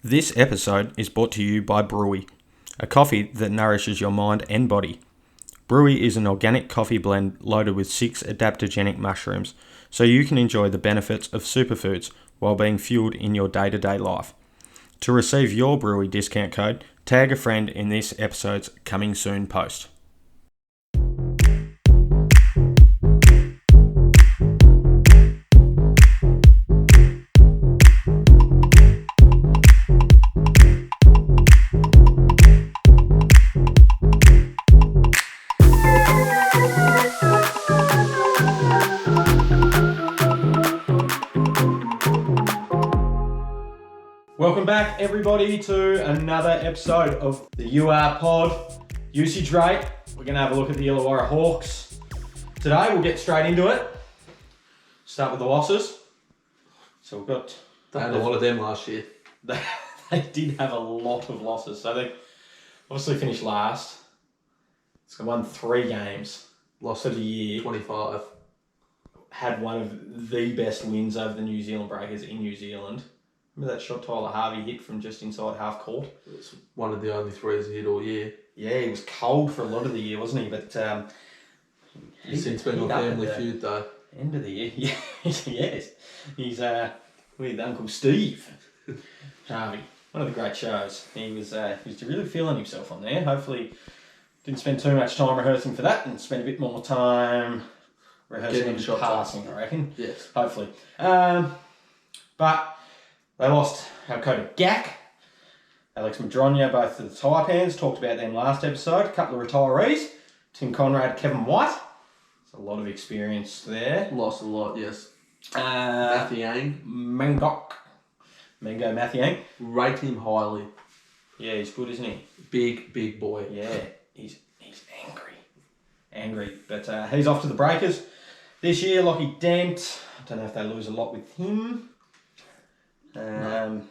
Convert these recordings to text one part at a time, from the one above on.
This episode is brought to you by Brewy, a coffee that nourishes your mind and body. Brewy is an organic coffee blend loaded with 6 adaptogenic mushrooms, so you can enjoy the benefits of superfoods while being fueled in your day-to-day life. To receive your Brewy discount code, tag a friend in this episode's coming soon post. Welcome back, everybody, to another episode of the UR Pod usage rate. We're going to have a look at the Illawarra Hawks. Today, we'll get straight into it. Start with the losses. So we've got... They had a lot of them last year. They did have a lot of losses. So they obviously finished last. They won 3 games. Lost for the year. 25. Had one of the best wins over the New Zealand Breakers in New Zealand. Remember that shot Tyler Harvey hit from just inside half court? It's one of the only threes he hit all year. Yeah, he was cold for a lot of the year, wasn't he? But He's since been on Family Feud, though. End of the year, yeah, yes. He's with Uncle Steve Harvey. One of the great shows. He was really feeling himself on there. Hopefully, didn't spend too much time rehearsing for that, and spend a bit more time rehearsing and passing, I reckon. Yes. Hopefully. But they lost our coach Gak, Alex Madronia, both of the Taipans. Talked about them last episode. A couple of retirees. Tim Conrad, Kevin White. There's a lot of experience there. Lost a lot, yes. Mathiang. Mango Mathiang. Rate him highly. Yeah, he's good, isn't he? Big boy. Yeah, he's angry. But he's off to the Breakers this year. Lockie Dent. I don't know if they lose a lot with him. No.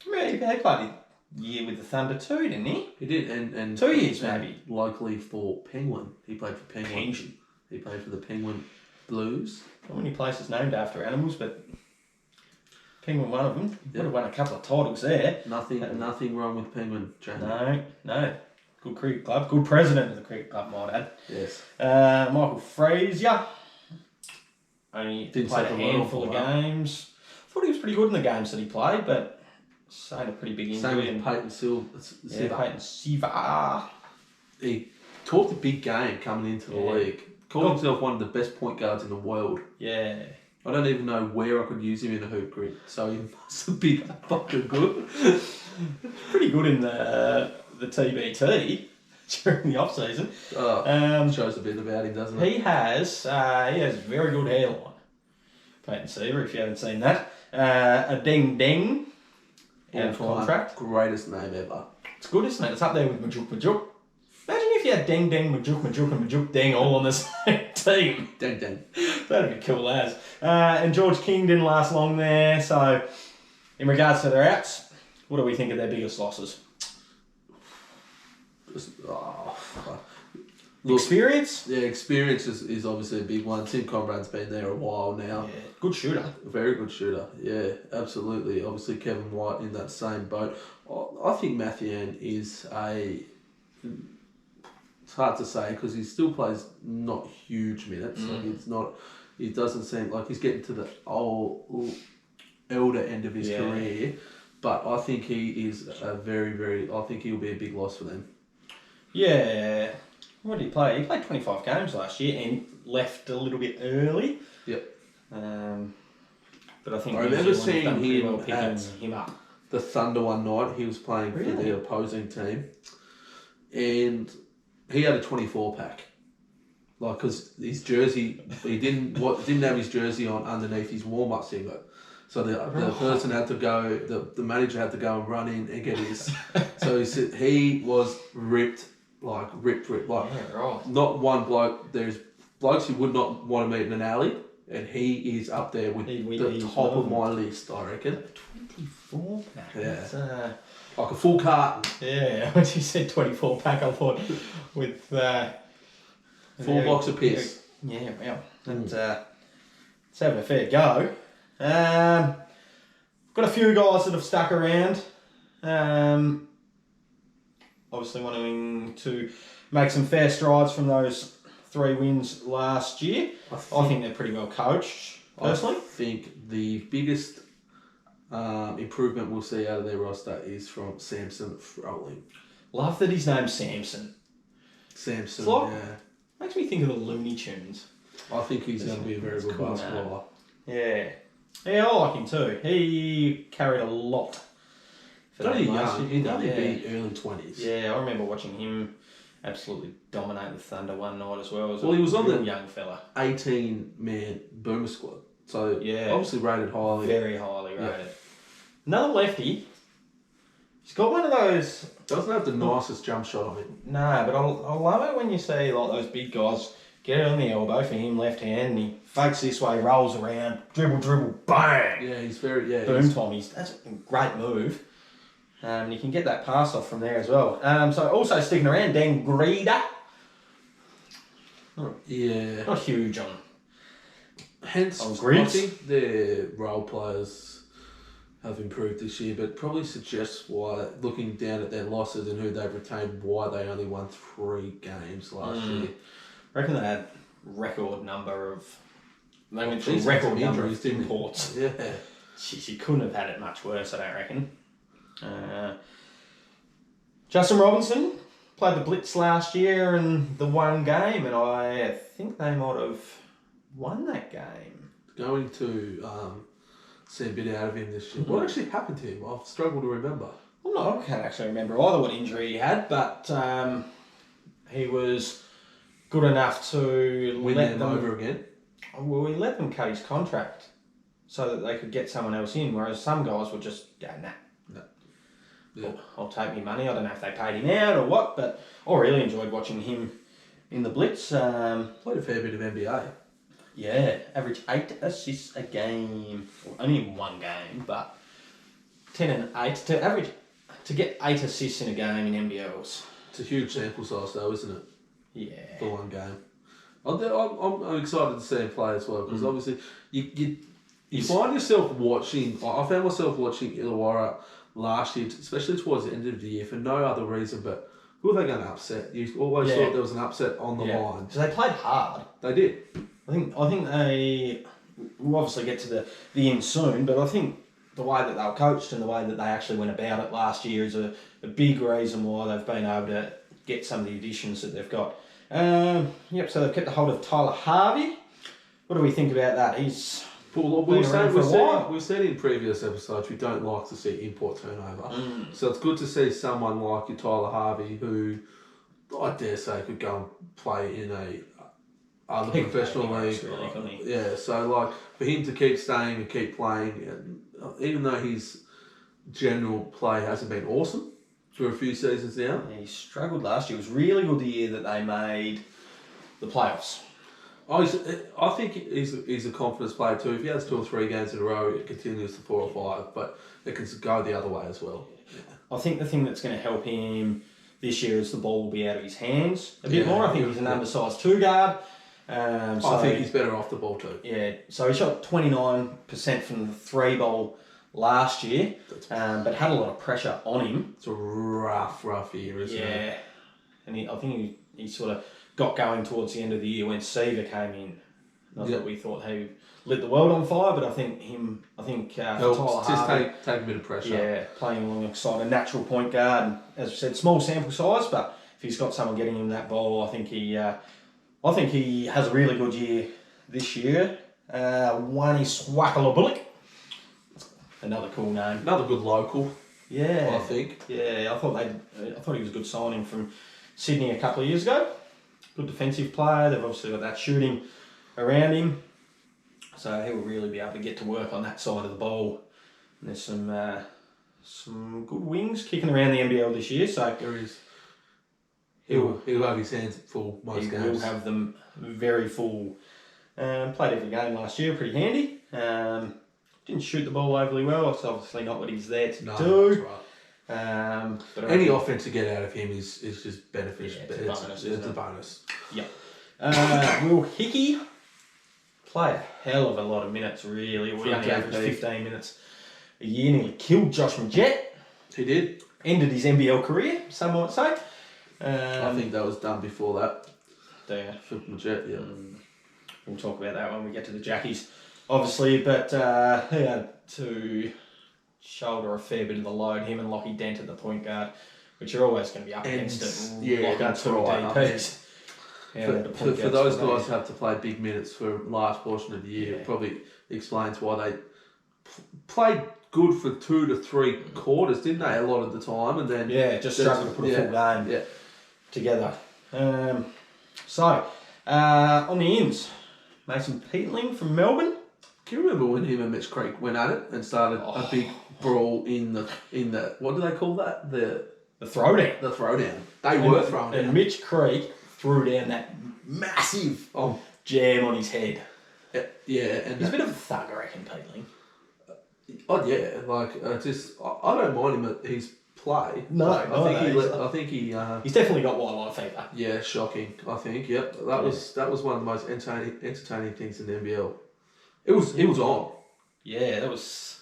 He played a year with the Thunder too, didn't he? He did, and 2 years maybe. Locally for Penguin. He played for Penguin. He played for the Penguin Blues. Not many places named after animals, but Penguin one of them. Yep. Would have won a couple of titles there. Nothing wrong with Penguin, Jamie. No. Good cricket club. Good president of the cricket club, might add. Yes. Michael Frazier. Only Didn't played a handful of games. I thought he was pretty good in the games that he played, but sustained a pretty big injury. Same with Peyton Silva. Yeah, Peyton Silva. He talked a big game coming into the league. Called himself one of the best point guards in the world. Yeah. I don't even know where I could use him in a hoop grid, so he must have been fucking good. Pretty good in the TBT during the off season. Shows a bit about him, doesn't it? He has very good hairline. Peyton Silva, if you haven't seen that. A Deng Deng out of contract. Greatest name ever. It's good, isn't it? It's up there with Majuk Majuk. Imagine if you had Deng Deng, Majuk Majuk and Majuk Deng all on the same team. Deng Deng. That'd be cool as. And George King didn't last long there. So, in regards to their outs, what do we think of their biggest losses? Experience? Yeah, experience is obviously a big one. Tim Conrad's been there a while now. Yeah, good shooter. Very good shooter. Yeah, absolutely. Obviously, Kevin White in that same boat. I think Mathiang is it's hard to say because he still plays not huge minutes. Like it's not. It doesn't seem like he's getting to the elder end of his career. But I think he is a very. I think he'll be a big loss for them. Yeah. What did he play? He played 25 games last year and left a little bit early. Yep. But I think I remember seeing him picking him up. The Thunder one night. He was playing for the opposing team, and he had a 24 pack. Like, because his jersey, he didn't have his jersey on underneath his warm up singlet. So the person had to go. The manager had to go and run in and get his. So he said he was ripped. Like ripped. Like not one bloke. There's blokes you would not want to meet in an alley, and he is up there with the top of my list. I reckon. 24 pack. Yeah. That's, like a full carton. Yeah. When you said 24 pack, I thought with full box of piss. Yeah. Well, and let's have a fair go. Got a few guys that have stuck around. Obviously wanting to make some fair strides from those 3 wins last year. I think they're pretty well coached, personally. I think the biggest improvement we'll see out of their roster is from Samson Froling. Love that his name's Samson. Samson, yeah. Makes me think of the Looney Tunes. I think he's going to be a very good basketballer. Yeah. Yeah, I like him too. He carried a lot. He'd only be early 20s. Yeah, I remember watching him absolutely dominate the Thunder one night as well. He was on the young fella. 18-man Boomer squad. So, yeah, obviously rated highly. Very highly rated. Yeah. Another lefty. He's got one of those... Doesn't have the nicest jump shot on him. No, but I love it when you see like those big guys get it on the elbow for him, left hand, and he fakes this way, rolls around, dribble, bang! Yeah, he's very... Yeah, boom time. That's a great move. And you can get that pass off from there as well. So also sticking around, Dan Greeder. Yeah. Not huge on... Hence, I think their role players have improved this year, but probably suggests why, looking down at their losses and who they've retained, why they only won 3 games last year. I reckon they had record number of... record number of imports. Yeah. Jeez, you couldn't have had it much worse, I don't reckon. Justin Robinson played the Blitz last year in the 1 game, and I think they might have won that game. Going to see a bit out of him this year. What actually happened to him? I've struggled to remember. Well, I can't actually remember either what injury he had, but he was good enough to win them over again. Well, he let them cut his contract so that they could get someone else in, whereas some guys would just go, nah. Yeah. I'll take my money. I don't know if they paid him out or what, but I really enjoyed watching him in the Blitz. Played a fair bit of NBA. Yeah, average 8 assists a game. Well, only in 1 game, but 10 and 8 to get 8 assists in a game in NBLs. It's a huge sample size, though, isn't it? Yeah. For 1 game. I'm excited to see him play as well, because obviously you find yourself watching. I found myself watching Illawarra last year, especially towards the end of the year, for no other reason but who are they going to upset? You always thought there was an upset on the line. So they played hard. They did. I think they will obviously get to the end soon, but I think the way that they were coached and the way that they actually went about it last year is a big reason why they've been able to get some of the additions that they've got. So they've kept a hold of Tyler Harvey. What do we think about that? He's... We've said in previous episodes we don't like to see import turnover. So it's good to see someone like your Tyler Harvey, who I dare say could go and play in other professional league. Really, yeah, so like for him to keep staying and keep playing, even though his general play hasn't been awesome for a few seasons now. Yeah, he struggled last year. It was really good the year that they made the playoffs. I think he's a confidence player too. If he has 2 or 3 games in a row, it continues to 4 or 5, but it can go the other way as well. I think the thing that's going to help him this year is the ball will be out of his hands a bit more. I think he's an undersized 2 guard. I think he's better off the ball too. Yeah, so he shot 29% from the 3 ball last year, but had a lot of pressure on him. It's a rough year, isn't it? Yeah, and I think he sort of got going towards the end of the year when Seaver came in. Not that we thought he lit the world on fire, but I think Tyler Harvey, take a bit of pressure. Yeah, playing alongside a natural point guard, and as I said, small sample size, but if he's got someone getting him that ball, I think he has a really good year this year. Wani Swakala-Bullock, another cool name. Another good local. Yeah, I think. Yeah, I thought he was a good signing from Sydney a couple of years ago. Good defensive player. They've obviously got that shooting around him, so he will really be able to get to work on that side of the ball. And there's some good wings kicking around the NBL this year. So there is. He'll have his hands full most games. He will have them very full. Played every game last year, pretty handy. Didn't shoot the ball overly well. It's obviously not what he's there to do. That's right. But any offense to get out of him is just beneficial. Yeah, it's a bonus. Yeah. Will Hickey play a hell of a lot of minutes, really. We only averaged 15 minutes a year, nearly killed Josh Majette. He did. Ended his NBL career, some might say. I think that was done before that. Yeah. For Jet, yeah. We'll talk about that when we get to the Jackies, obviously. But he had to shoulder a fair bit of the load, him and Lockie Dent at the point guard, which you're always going to be up against it. Yeah, that's right. DPs. For those guys who have to play big minutes for a large portion of the year, it probably explains why they played good for 2 to 3 quarters, didn't they, a lot of the time? And then just struggled to put a full game together. On the ins, Mason Peatling from Melbourne. Can you remember when him and Mitch Creek went at it and started a big brawl in the what do they call that? The throwdown. The throwdown. They were thrown down. And Mitch Creek threw down that massive jam on his head. Yeah, and he's a bit of a thug, I reckon, Peatling. Oh yeah, I don't mind him at his play. No, I think he's definitely got white line fever. Yeah, shocking. I think. Yep, that was one of the most entertaining things in the NBL. It was on. Yeah, that was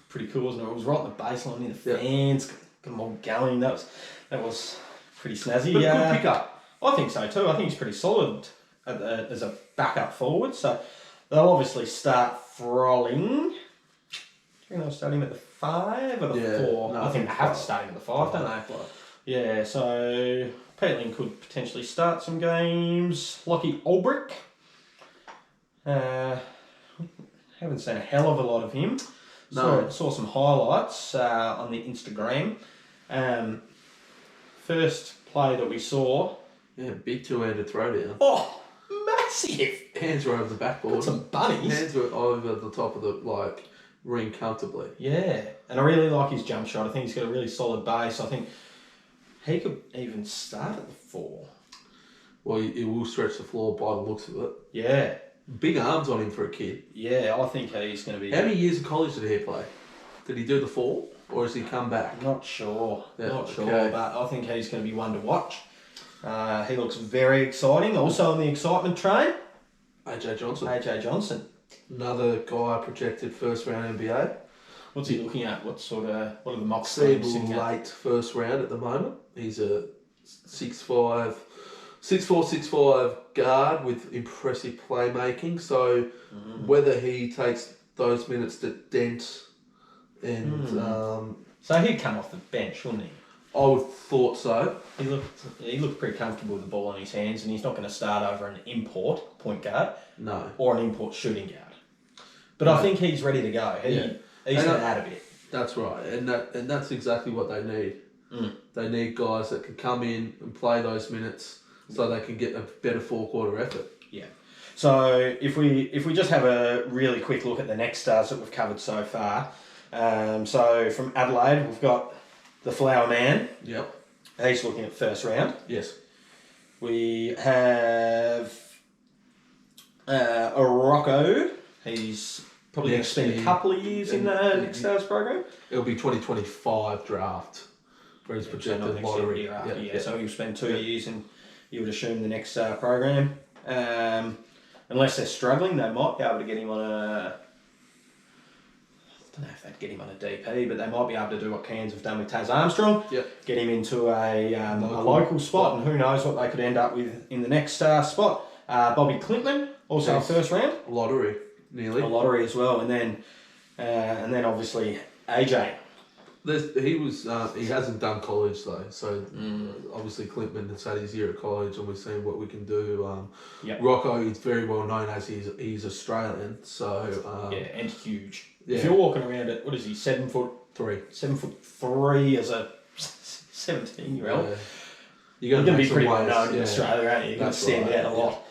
pretty cool, wasn't it? It was right in the baseline near the fans, got them all going. That was pretty snazzy. But good pickup. I think so too. I think he's pretty solid as a backup forward. So they'll obviously start Frolling. Do you think they'll start him at the 5 or the 4? No, I think they have to start him at the 5, don't they? Yeah, so Peatling could potentially start some games. Lockie Ulbrich. Haven't seen a hell of a lot of him. Saw some highlights on the Instagram. First play that we saw. Yeah, big 2-handed throwdown. Oh, massive! Hands were over the backboard. Got some bunnies. Hands were over the top of the ring comfortably. Yeah, and I really like his jump shot. I think he's got a really solid base. I think he could even start at the 4. Well, he will stretch the floor by the looks of it. Yeah. Big arms on him for a kid. Yeah, I think he's going to be... How many years of college did he play? Did he do the 4? Or has he come back? Not sure. Not sure, okay. But I think he's going to be one to watch. He looks very exciting. Also on the excitement train, AJ Johnson. Another guy projected first round NBA. What's he looking at? What are the mock scores sitting late first round at the moment. He's a 6'5", 6'5" guard with impressive playmaking. So whether he takes those minutes to Dent and so he'd come off the bench, wouldn't he? I would have thought so. He looked pretty comfortable with the ball in his hands, and he's not going to start over an import point guard. No. Or an import shooting guard. But I think he's ready to go. He's going to add a bit. That's right, and that's exactly what they need. They need guys that can come in and play those minutes so they can get a better 4-quarter effort. Yeah. So if we just have a really quick look at the next stars that we've covered so far. So from Adelaide, we've got the Flower Man. Yep. He's looking at first round. Yes. We have Rocco. He's probably going to spend a couple of years in the next stars program. It'll be 2025 draft for his projected lottery. So he'll spend 2 years, and you would assume the next program. Unless they're struggling, they might be able to get him on a... I don't know if they'd get him on a DP, but they might be able to do what Cairns have done with Taz Armstrong. Yep. Get him into a local spot, and who knows what they could end up with in the next spot. Bobby Clintman, also a first round. Lottery, nearly. A lottery as well, and then obviously AJ. He hasn't done college though, so obviously Clintman has had his year at college, and we've seen what we can do. Rocco is very well known as he's Australian, so and huge. Yeah. If you're walking around at 7'3", 7'3" as a 17-year-old, you're going to be pretty well known in Australia, aren't you? You're going to stand out a lot.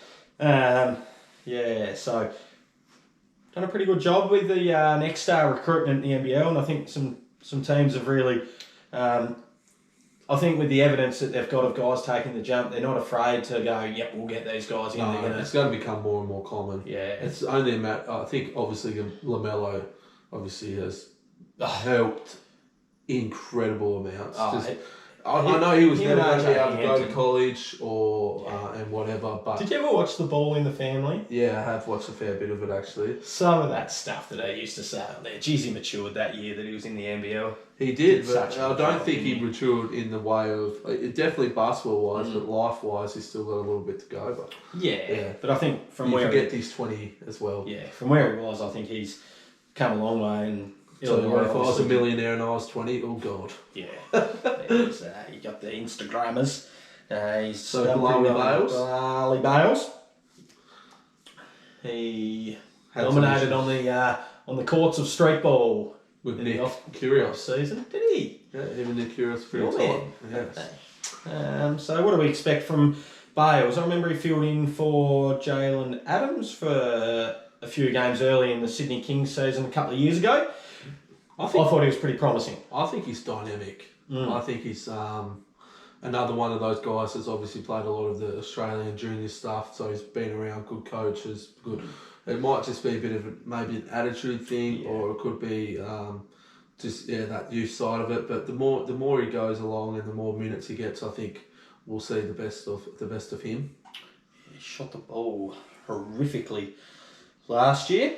So done a pretty good job with the next star recruitment in the NBL, and I think some teams have really, I think with the evidence that they've got of guys taking the jump, they're not afraid to go, yep, we'll get these guys in. It's going to become more and more common. Yeah. It's only a matter, I think obviously LaMelo obviously has helped incredible amounts. I know he was him never and going to be RJ able to go to Hampton. college or and whatever, but Did you ever watch The Ball in the Family? yeah, I have watched a fair bit of it actually. Some of that stuff that I used to say on there. Geez, he matured that year that he was in the NBL. He did, but Such a I good don't job, think he didn't he? matured in the way of definitely basketball wise, but life wise, he's still got a little bit to go. But Yeah, but I think from you where forget he's 20 as well. from where he was, I think he's come a long way. And So Illawarra, if I was a obviously, millionaire and I was 20, oh god. yeah, you got the Instagrammers. He's So done Blarley pretty well. Bales? Blarley Bales. He dominated on the courts of street ball With in Nick the off Curios. season. Did he? Yeah, even Nick Curios for Oh, your time. Yes. So what do we expect from Bales? I remember he filled in for Jalen Adams for a few games early in the Sydney Kings season a couple of years ago. I thought he was pretty promising. I think he's dynamic. I think he's another one of those guys that's obviously played a lot of the Australian junior stuff, so he's been around good coaches, good. It might just be a bit of maybe an attitude thing, or it could be just that youth side of it. But the more he goes along and the more minutes he gets, I think we'll see the best of him. He shot the ball horrifically last year.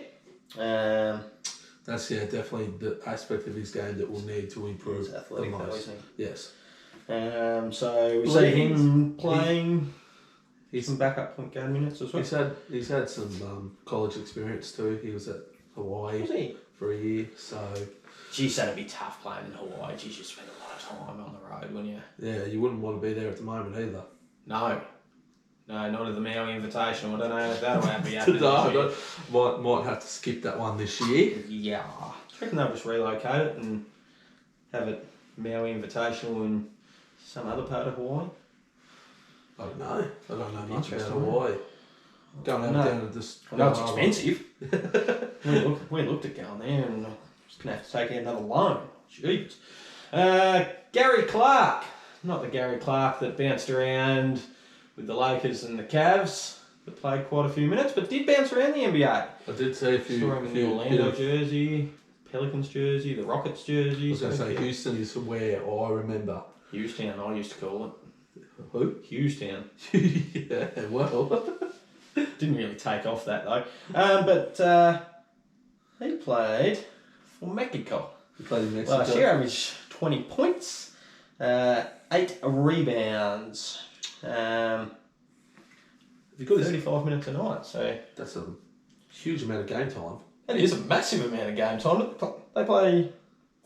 That's definitely the aspect of his game that we'll need to improve. He's athletic, the most. though, isn't he? Yes. So we see him playing. He's some backup point guard minutes as well. He's had some college experience too. He was at Hawaii Was he? for a year, so Geez, that'd be tough playing in Hawaii. Geez, you spend a lot of time on the road, wouldn't you? yeah, you wouldn't want to be there at the moment either. No, not at the Maui Invitational. I don't know if that'll be happening this year. Might have to skip that one this year. Yeah, I reckon they'll just relocate it and have it Maui Invitational in some other part of Hawaii. I don't know much about Interesting. Hawaii. Don't have down to this. I know it's expensive. we looked at going there and just going to have to take out another loan. Jeez. Gary Clark. Not the Gary Clark that bounced around with the Lakers and the Cavs, that played quite a few minutes, but did bounce around the NBA. I did see a few. Saw him in the Orlando jersey, Pelicans jersey, the Rockets jersey. I was going to say Houston is where I remember. Houston, I used to call it. Who? Houston. Yeah, well. Didn't really take off that though. But he played for Mexico. He played in Mexico. Last year, averaged 20 points, 8 rebounds, Have you got 35 minutes a night. So that's a huge amount of game time. that is a massive amount of game time. They play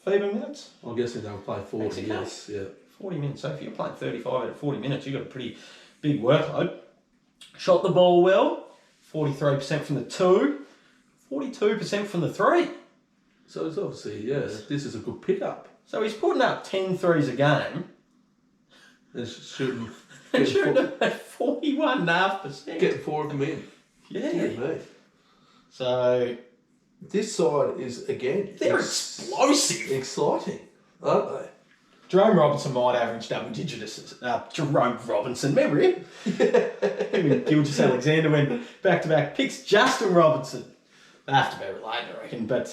FIBA minutes, I'm guessing they'll play 40. Mexico? Yes, yeah. 40 minutes. So if you're playing 35 out of 40 minutes, you've got a pretty big workload. Shot the ball well, 43% from the 2, 42% from the 3. So it's obviously, this is a good pickup. So he's putting up 10 threes a game. And shooting. Shooting at 41.5%. Getting 4 of them in. Yeah. Dear me. So This side is, again, they're explosive. exciting, aren't they? Jerome Robinson might average double digit assists. Jerome Robinson, remember him? Him and Gilgis Alexander went back-to-back picks. Justin Robinson. They have to be related, I reckon. But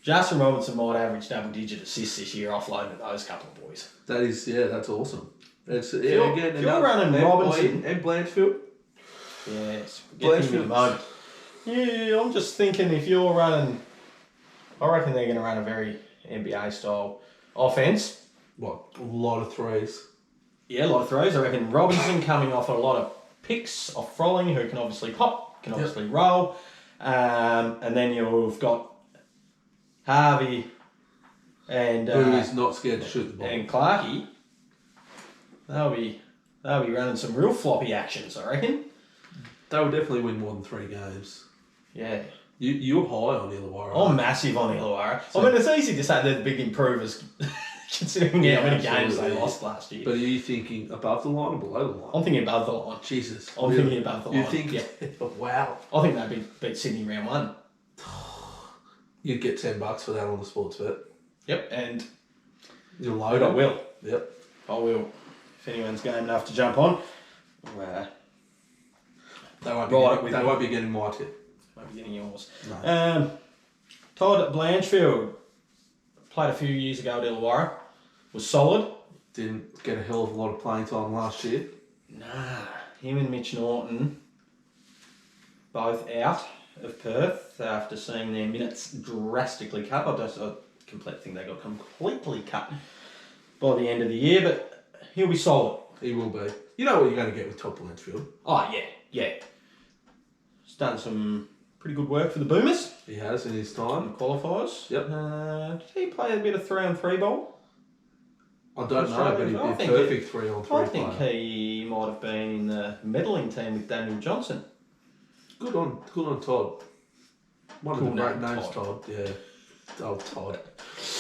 Justin Robinson might average double digit assists this year offloading to those couple of boys. That is, that's awesome. It's, you're running Robinson and Blanchfield. Yes, get him in a moment. Yeah, I'm just thinking if you're running, I reckon they're going to run a very NBA style offense. What? A lot of threes. Yeah, a lot of throws. I reckon Robinson coming off a lot of picks off Frolling, who can obviously pop, can obviously roll. And then you've got Harvey and Who is not scared to shoot the ball. and Clarkey. They'll be running some real floppy actions, I reckon. They will definitely win more than 3 games. Yeah. You're high on Illawarra. I'm massive on Illawarra. I mean, it's easy to say they're the big improvers, considering how many games they lost last year. But are you thinking above the line or below the line? I'm thinking above the line. Jesus. I'm thinking above the line. You think? Yeah. Wow. I think they beat Sydney round 1. You'd get $10 for that on the sports bet. Yep, and You're I loaded. will. Yep. I will. If anyone's game enough to jump on, They won't be getting my tip. won't be getting yours. No. Todd Blanchfield played a few years ago at Illawarra. Was solid. didn't get a hell of a lot of playing time last year. Nah, him and Mitch Norton both out of Perth after seeing their minutes drastically cut. I completely think they got completely cut by the end of the year, but he'll be solid. He will be. You know what you're going to get with Top Lancefield. Oh, yeah. He's done some pretty good work for the Boomers. He has in his In time. the qualifiers. Yep. Did he play a bit of 3-on-3 ball? I don't know, but he'd be a perfect 3-on-3 I player. think he might have been in the medaling team with Daniel Johnson. Good on Todd. One Cool of the great name, names, Todd. Todd. Yeah. Oh, Todd.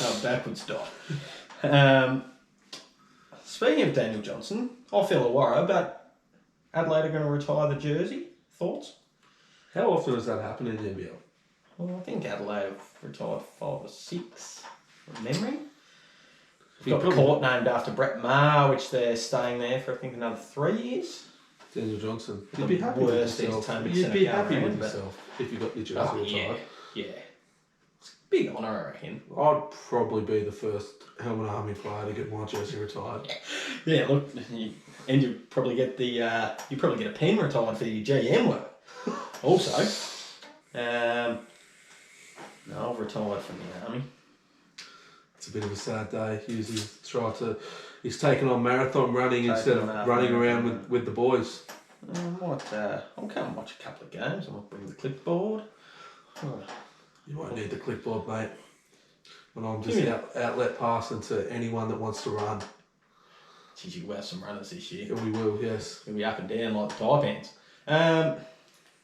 Oh, backwards dot. Speaking of Daniel Johnson, off Illawarra, but Adelaide are going to retire the jersey. Thoughts? How often does that happen in the NBL? Well, I think Adelaide have retired 5 or 6 from memory. He Got the probably- court named after Brett Maher, which they're staying there for I think another 3 years. Daniel Johnson. The You'd be happy with worst yourself. entertainment You'd be centre happy going with around, but- yourself if you got your jersey Oh, retired. yeah. It's a big honour, I reckon. I'd probably be the first Helmet Army player to get my jersey retired. Yeah, look, you probably get a pen retired for your GM work. Also, no, I've retired from the army. It's a bit of a sad day. He's taken on marathon running instead of running around with the boys. I'll come and watch a couple of games. I might bring the clipboard. Oh, You won't need the clipboard, mate. And I'm just outlet passing to anyone that wants to run. geez, you will have some runners this year. Yeah, we will, yes. It'll be up and down like the Taipans.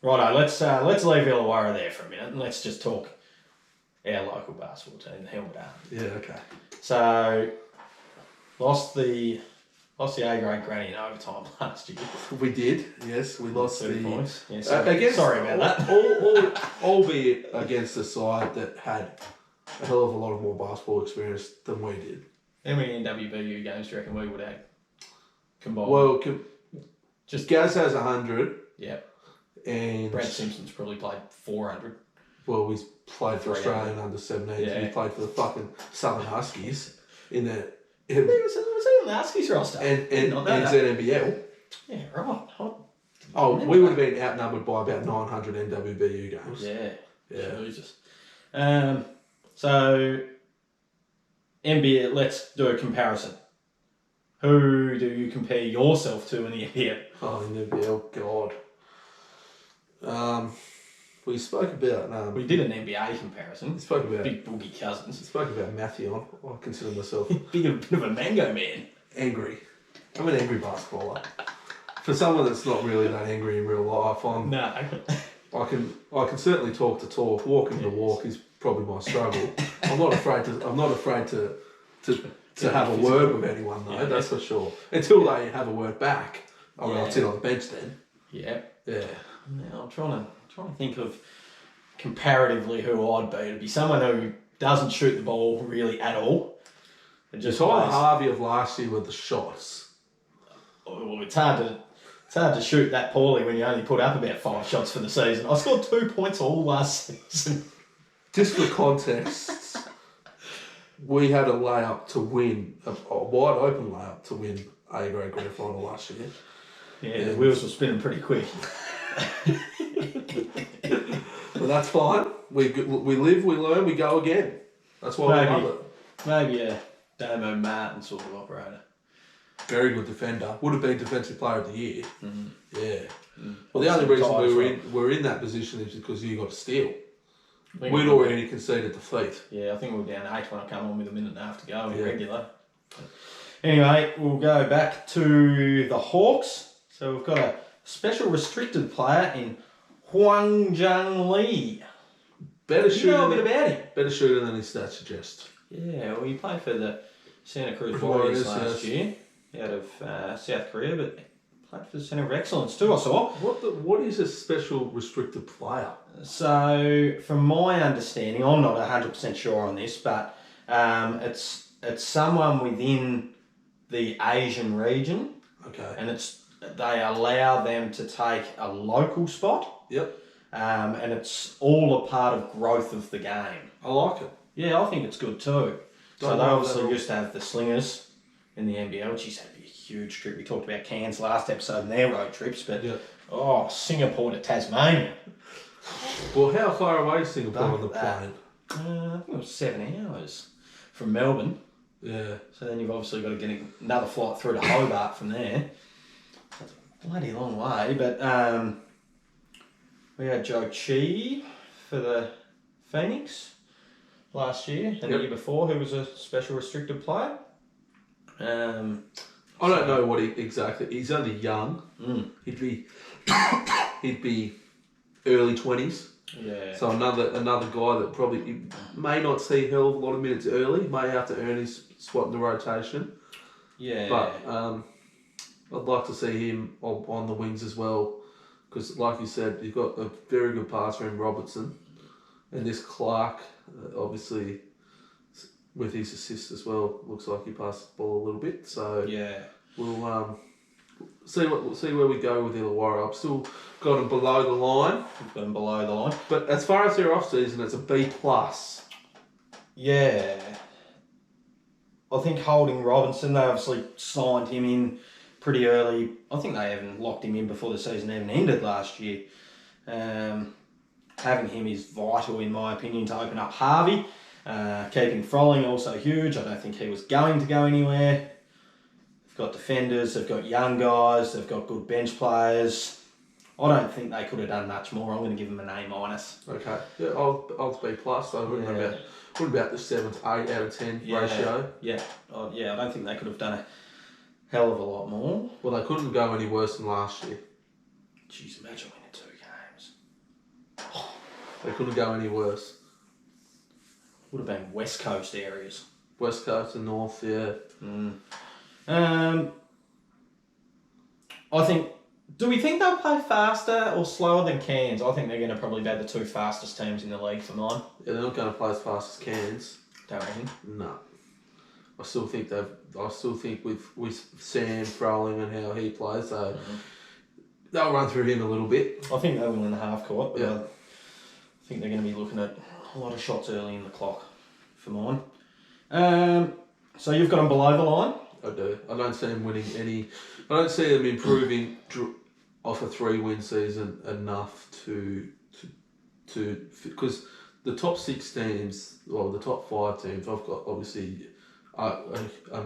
Righto, let's leave Illawarra there for a minute and let's just talk our local basketball team, the Helmet Army. Yeah, okay. So, lost the A-grade granny in overtime last year. We did, yes. We lost 30 the... points. Yeah, sorry about that. Albeit against a side that had a hell of a lot of more basketball experience than we did. How many NWBU games do you reckon we would have combined? Well, just Gaz has 100. Yeah. And... Brent Simpson's probably played 400. Well, he's played for 300. Australian under 17s. Yeah. He played for the fucking Southern Huskies in the... Was he on the Huskies roster? And Did not know that. ZNBL. Yeah, right. Oh, we would have been outnumbered by about 900 NWBU games. Yeah. Jesus. So, NBA, let's do a comparison. Who do you compare yourself to in the NBA? Oh, NWBL, God. We spoke about... We did an NBA comparison. we spoke about... Big Boogie Cousins. We spoke about Matthew. I consider myself Bit of a mango man. angry. I'm an angry basketballer. For someone that's not really that angry in real life, No. I can certainly talk the talk. Walking the walk is probably my struggle. I'm not afraid to have a word with anyone though. Yeah. That's for sure. Until they have a word back, I'll sit on the bench then. Yeah. Yeah. Now, I'm trying to think of comparatively who I'd be. It'd be someone who doesn't shoot the ball really at all. It Just just Tyler plays- Harvey of last year with the shots. Well, it's hard to shoot that poorly when you only put up about 5 shots for the season. I scored 2 points all last season. Just for context, we had a layup to win, a wide open layup to win A-grade grand final last year. Yeah, the wheels were spinning pretty quick. But that's fine. We live, we learn, we go again. That's why we love it. Maybe a Damo Martin sort of operator. Very good defender. Would have been defensive player of the year. Mm-hmm. Yeah. Well, the only reason we're in that position is because you got a steal. We'd already conceded defeat. Yeah, I think we were down 8 when I come on with a minute and a half to go in regular. Anyway, we'll go back to the Hawks. So we've got a special restricted player in Huang Jung Lee. Better You know a bit about him. Better shooter than his stats suggest. Yeah, well, he played for the Santa Cruz Warriors, Warriors last yes. year out of South Korea, but played for the Centre of Excellence too, I saw. What is a special restricted player? So, from my understanding, I'm not 100% sure on this, but it's someone within the Asian region, Okay. and they allow them to take a local spot, Yep. and it's all a part of growth of the game. I like it. Yeah, I think it's good too. So Don't they know obviously that- used to have the slingers, in the NBL. Geez, that'd be a huge trip. We talked about Cairns last episode and their road trips, but Singapore to Tasmania. Well, how far away is Singapore on the plane? I think it was 7 hours from Melbourne. Yeah. So then you've obviously got to get another flight through to Hobart from there. That's a bloody long way, but we had Joe Chi for the Phoenix last year and the year before, who was a special restricted player. I don't know what exactly. He's only young. He'd be early 20s. Yeah. So another guy that probably may not see a hell of a lot of minutes early. May have to earn his spot in the rotation. Yeah. But I'd like to see him on the wings as well, because like you said, you've got a very good passer in Robertson, and this Clark, obviously, with his assist as well, looks like he passed the ball a little bit. So we'll see where we go with Illawarra. I've still got him below the line. We've got him below the line. But as far as their off season, it's a B+. Yeah. I think holding Robinson, they obviously signed him in pretty early. I think they even locked him in before the season even ended last year. Having him is vital, in my opinion, to open up Harvey. Keeping Frolling also huge. I don't think he was going to go anywhere. They've got defenders, they've got young guys, they've got good bench players. I don't think they could have done much more. I'm going to give them an A-. Okay. Yeah, I'll B+. So what about the 7 to 8 out of 10 ratio? Yeah. I don't think they could have done a hell of a lot more. Well, they couldn't go any worse than last year. Jeez, imagine winning 2 games. They couldn't go any worse. Would have been West Coast areas. West Coast and North, yeah. I think... Do we think they'll play faster or slower than Cairns? I think they're going to probably be the 2 fastest teams in the league for mine. Yeah, they're not going to play as fast as Cairns. Don't reckon? No. I still think with Sam Frolling and how he plays, so they'll run through him a little bit. I think they will in the half court, but I think they're going to be looking at a lot of shots early in the clock for mine. So you've got them below the line? I do. I don't see them winning any. I don't see them improving off a 3-win season enough to because the top 6 teams, or the top 5 teams, I've got obviously are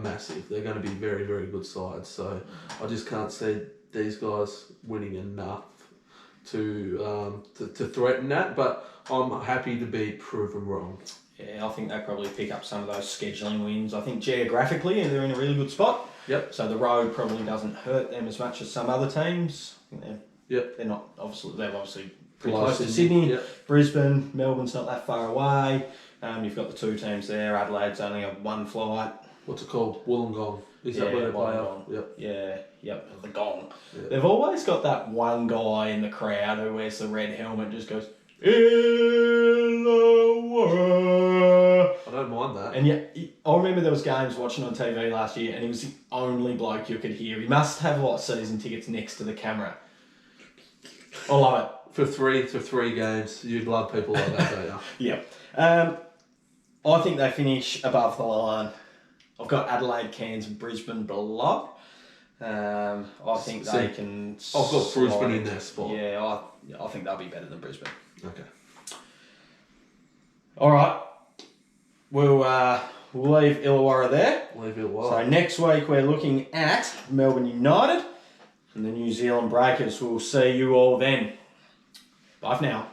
massive. They're going to be very, very good sides. So I just can't see these guys winning enough to threaten that. But I'm happy to be proven wrong. Yeah, I think they probably pick up some of those scheduling wins. I think geographically they're in a really good spot. Yep. So the road probably doesn't hurt them as much as some other teams. I think they're not obviously pretty close to Sydney. Yep. Brisbane, Melbourne's not that far away. You've got the 2 teams there. Adelaide's only a 1 flight. What's it called? Wollongong. Is that where they play? Yep. Yeah, the Gong. Yep. They've always got that one guy in the crowd who wears the red helmet and just goes, Illawarra. I don't mind that. And yeah, I remember there was games watching on TV last year, and he was the only bloke you could hear. He must have season tickets next to the camera. I love it. For three games, you'd love people like that, don't you? Yeah. I think they finish above the line. I've got Adelaide, Cairns, and Brisbane below. I think they can. I've got Brisbane in their spot. Yeah, I think they'll be better than Brisbane. Okay. All right. We'll leave Illawarra there. Leave Illawarra. So next week we're looking at Melbourne United and the New Zealand Breakers. We'll see you all then. Bye for now.